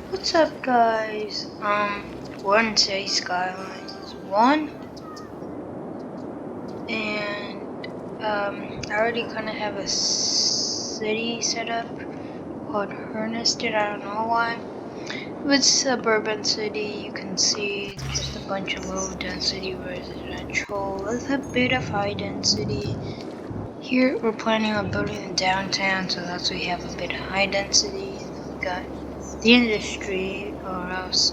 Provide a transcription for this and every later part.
What's up, guys? We're in City Skylines 1, and I already kind of have a city set up called Hernested. I don't know why. With suburban city, you can see just a bunch of low density residential with a bit of high density. Here, we're planning on building a downtown, so that's why we have a bit of high density, and then we got the industry, or else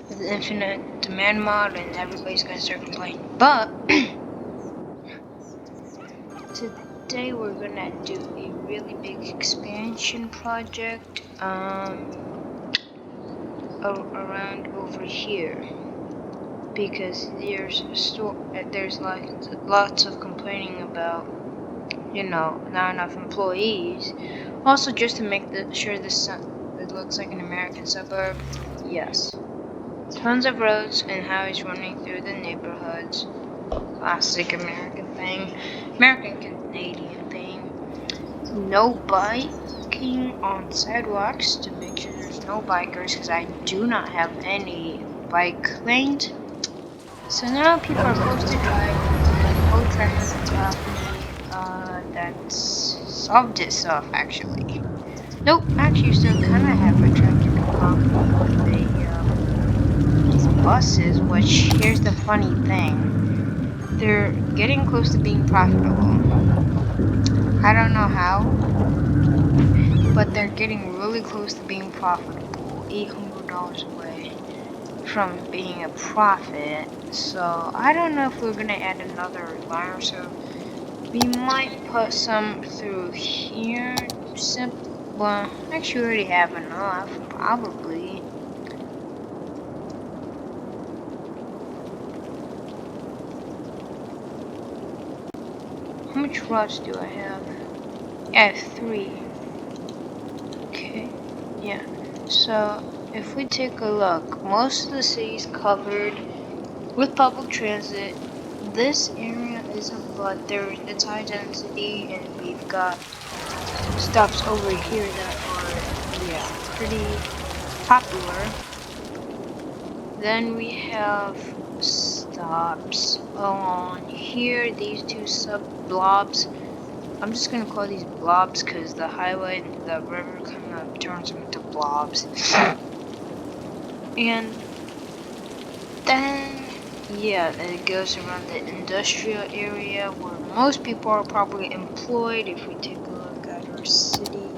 with the infinite demand mod, and everybody's gonna start complaining. But today we're gonna do a really big expansion project around over here, because there's like lots of complaining about, you know, not enough employees. Also, just to make sure it looks like an American suburb. Yes, tons of roads and highways running through the neighborhoods. Classic American thing. American Canadian thing. No biking on sidewalks to make sure there's no bikers, because I do not have any bike lanes. So now people are forced to drive with no traffic happening. That's solved itself, actually. Nope, actually you still kind of have a traffic problem with these buses, which, here's the funny thing. They're getting close to being profitable. I don't know how, but they're getting really close to being profitable. $800 away from being a profit. So I don't know if we're gonna add another line or so. We might put some through here. Well, actually we already have enough, probably. How much rods do I have? I have 3. Okay, yeah. So if we take a look, most of the city's covered with public transit. This area isn't, but it's high density, and we've got stops over here that are, yeah, pretty popular. Then we have stops along here, these 2 sub-blobs. I'm just gonna call these blobs because the highway, the river kind of turns them into blobs. And then, yeah, it goes around the industrial area where most people are probably employed. If we take a look at our city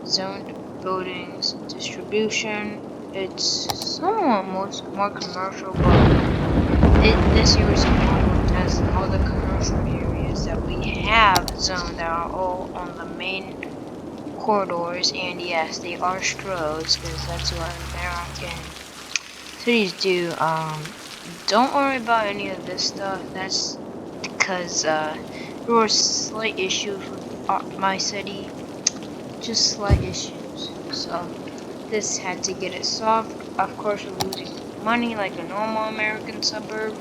zoned buildings distribution, it's somewhat more commercial, but this area is more as all the commercial areas that we have zoned are all on the main corridors. And yes, they are stroads, because that's what American cities do. Don't worry about any of this stuff. That's because there were slight issues with my city, just slight issues. So this had to get it solved. Of course, we're losing money like a normal American suburb.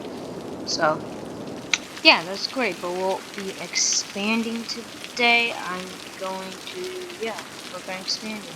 So yeah, that's great. But we'll be expanding today. I'm going to, yeah, we're going expanding.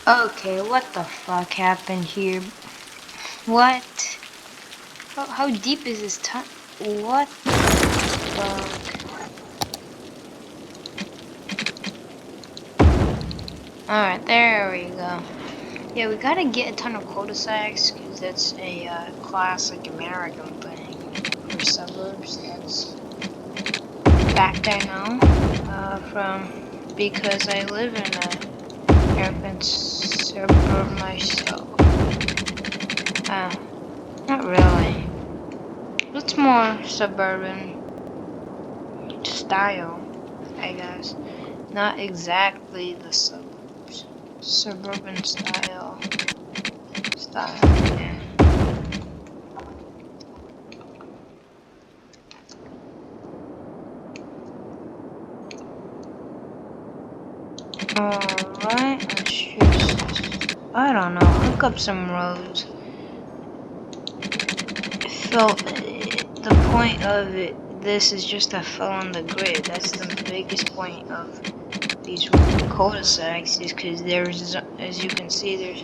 Okay, what the fuck happened here? What? How deep is this tunnel? What the fuck? Alright, there we go. Yeah, we gotta get a ton of cul-de-sacs, because that's a classic American thing for suburbs. That's fact I know because I live in a urban suburb myself. Not really. It's more suburban style, I guess. Not exactly the suburbs. Suburban style. Yeah. Alright, let's just, I don't know, hook up some roads. The point of this is just to fill in the grid. That's the biggest point of these cul-de-sacs, is because there's, as you can see, there's,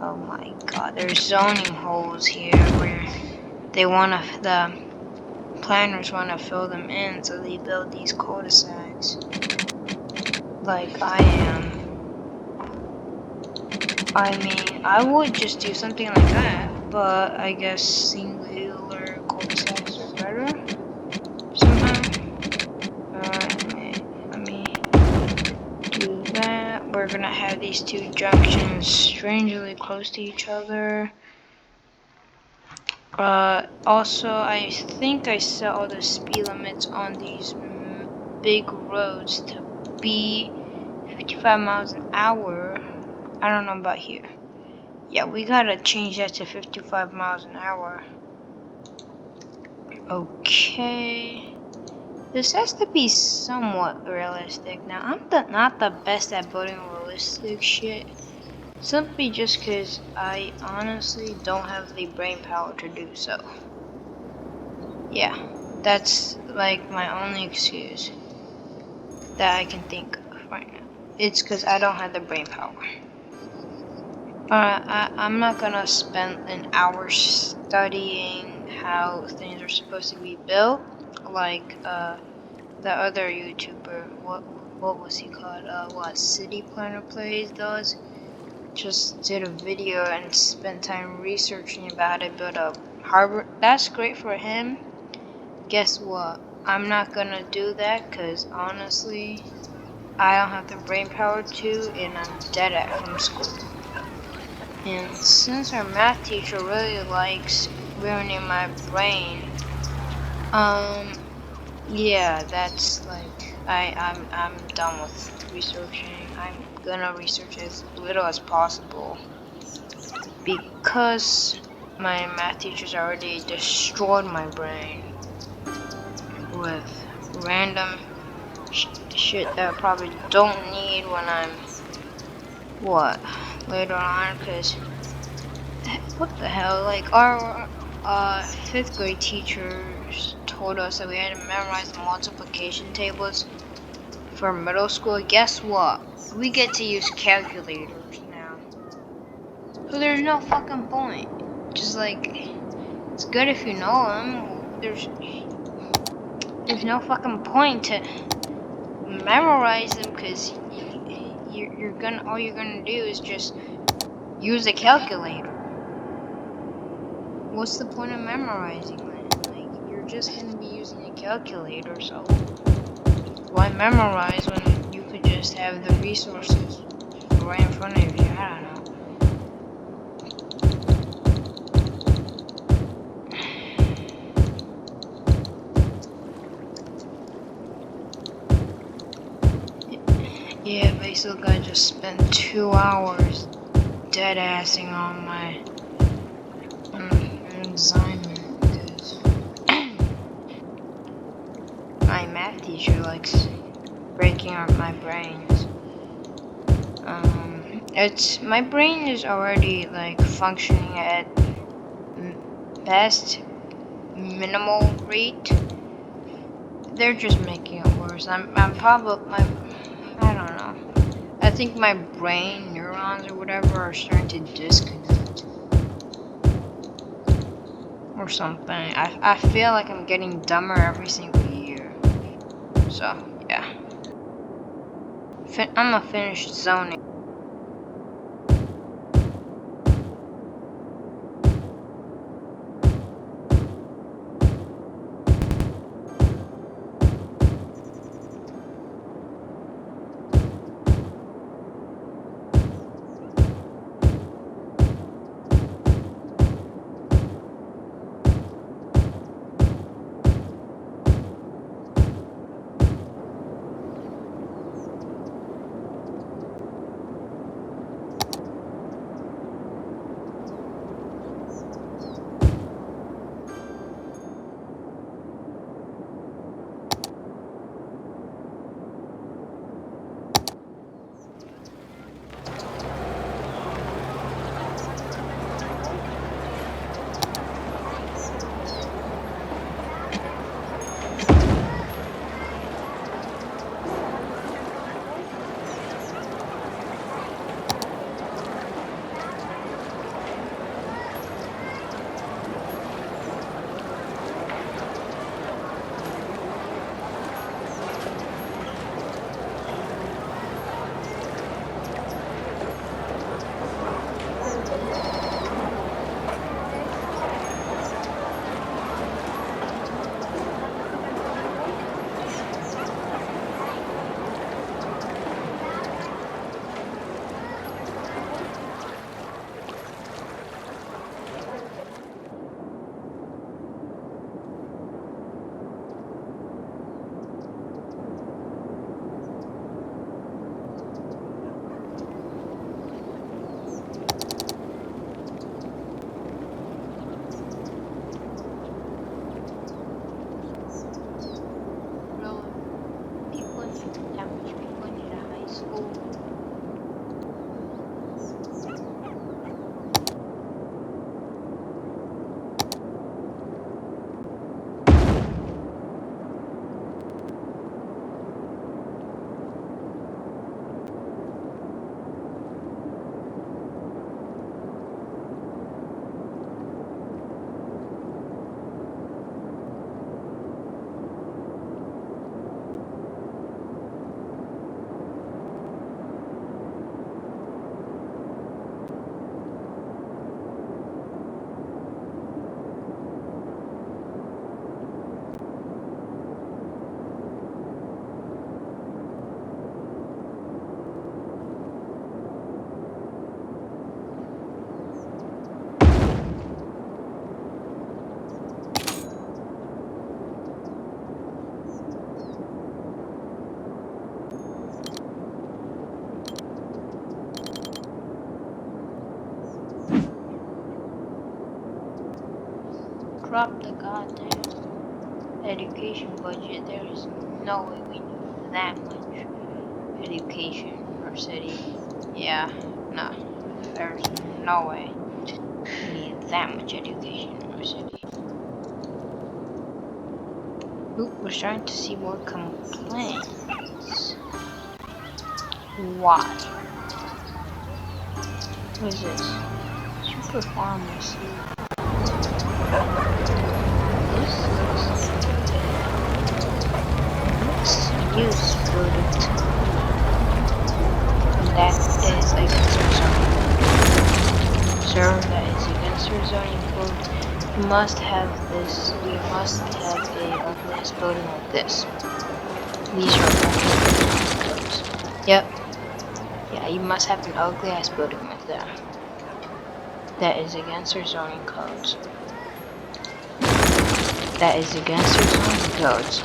oh my god, there's zoning holes here where they the planners want to fill them in, so they build these cul-de-sacs like I am. I mean, I would just do something like that, but I guess singular cul-de-sacs are better somehow. Let me do that. We're gonna have these two junctions strangely close to each other. Also, I think I set all the speed limits on these big roads to be 55 miles an hour. I don't know about here. Yeah, we gotta change that to 55 miles an hour. Okay. This has to be somewhat realistic. Now, I'm not the best at building realistic shit. Simply just because I honestly don't have the brain power to do so. Yeah, that's like my only excuse that I can think of right now. It's because I don't have the brain power. I'm not gonna spend an hour studying how things are supposed to be built, like the other YouTuber. What was he called? What City Planner Plays does. Just did a video and spent time researching about how to build a harbor. That's great for him. Guess what? I'm not gonna do that because honestly, I don't have the brain power to, and I'm dead at from school. And since our math teacher really likes ruining my brain, yeah, that's like I'm done with researching. I'm gonna research as little as possible because my math teacher's already destroyed my brain with random shit that I probably don't need when I'm later on, because what the hell, like our 5th grade teachers told us that we had to memorize the multiplication tables for middle school. Guess what? We get to use calculators now. So there's no fucking point. Just like, it's good if you know them. There's no fucking point to memorize them, because all you're gonna do is just use a calculator. What's the point of memorizing that? Like, you're just gonna be using a calculator, so why memorize when you could just have the resources right in front of you? I don't know. Yeah, basically I just spent 2 hours dead-assing on my assignment because my math teacher likes breaking up my brains. My brain is already like functioning at best minimal rate. They're just making it worse. I'm probably I don't know. I think my brain neurons or whatever are starting to disconnect. or something. I feel like I'm getting dumber every single year. So, yeah. I'm gonna finish zoning. Drop the goddamn education budget. There is no way we need that much education in our city. Yeah, no. There's no way we need that much education in our city. Oop, we're starting to see more complaints. Why? What is this? Super pharmacy. This looks use product. That is against our zoning. Sir, that is against our zoning code. You must have this. We must have a ugly building like this. These are ugly codes. Yep. Yeah, you must have an ugly ass building like that. That is against our zoning codes. That is against our zoning codes.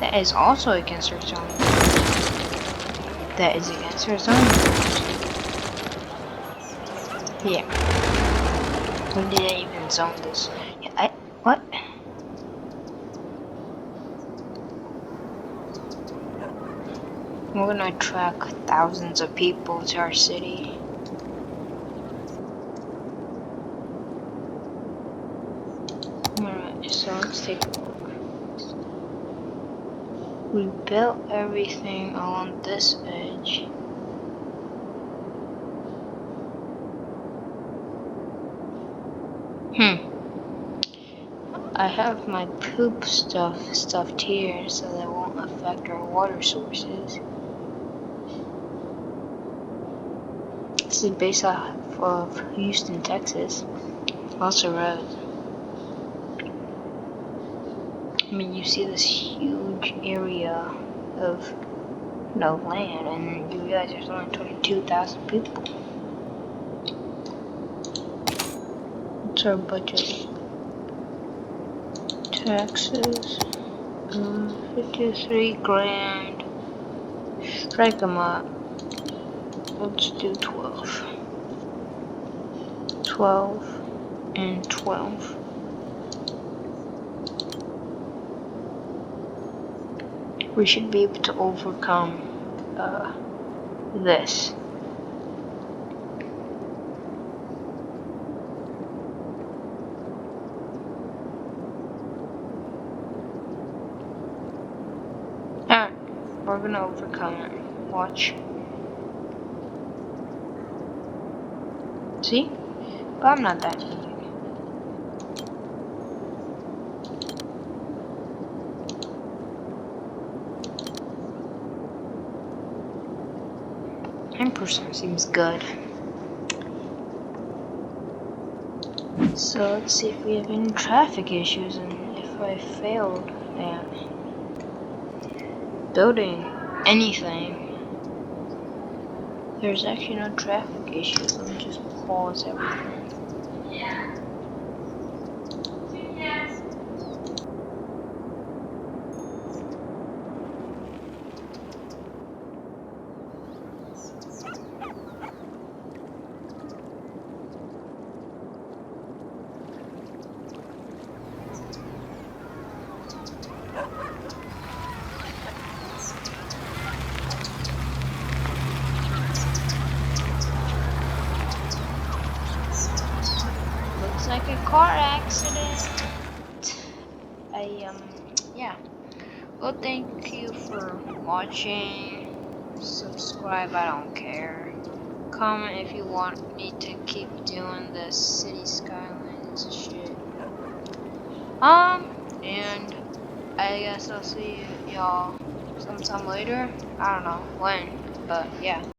That is also against our zoning codes. That is against our zoning codes. Yeah. We didn't even zone this. Yeah, what? We're gonna attract thousands of people to our city. Alright, so let's take a look. We built everything along this edge. I have my poop stuff stuffed here so that won't affect our water sources. This is based off of Houston, Texas. Lots of roads. I mean, you see this huge area of land, and you realize there's only 22,000 people. What's our budget? Taxes, 53 grand. Strike them up. Let's do 12. 12 and 12. We should be able to overcome this. Alright, we're gonna overcome it. Watch. See? But I'm not that easy. % seems good. So let's see if we have any traffic issues and if I failed at building anything. There's actually no traffic issues. Let me just pause everything. Looks like a car accident. Yeah. Well, thank you for watching. Subscribe, I don't care. Comment if you want me to keep doing the city skylines shit. And I guess I'll see y'all sometime later. I don't know when, but yeah.